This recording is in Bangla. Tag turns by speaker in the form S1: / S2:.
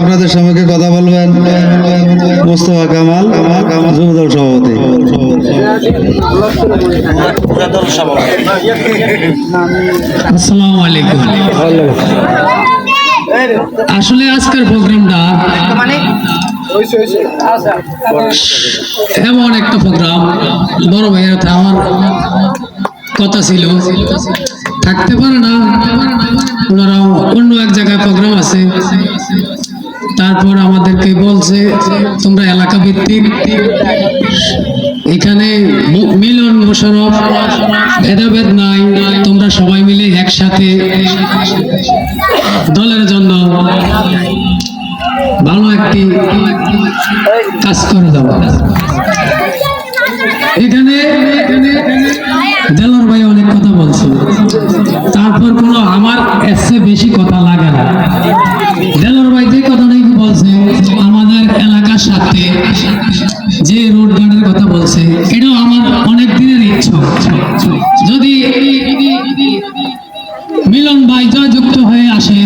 S1: আপনাদের সঙ্গে কথা বলবেন মোস্তফা কামাল যুবদল সভাপতি।
S2: আসসালামু আলাইকুম। আসলে আজকের প্রোগ্রামটা এমন একটা প্রোগ্রাম, বড় ভাইয়ের আমার কথা ছিল থাকতে পারে না, ওনারা অন্য এক জায়গায় প্রোগ্রাম আছে। তারপর আমাদেরকে বলছে তোমরা এলাকা ভিত্তিক এখানে মিলন মোশাররফ ভেদাভেদ নাই, তোমরা সবাই মিলে একসাথে দলের জন্য ভালো একটি কাজ করে যাবো। এখানে দেলোয়ার ভাই অনেক কথা বলছে, তারপর কোনো আমার এসে বেশি কথা লাগে না। দেলোয়ার ভাই যে কথাটাই বলছে আমাদের এলাকার সাথে যে রোড গার্ডের কথা বলছে, এটাও আমার অনেক দিনের ইচ্ছা। যদি মিলন ভাই জয়যুক্ত হয়ে আসে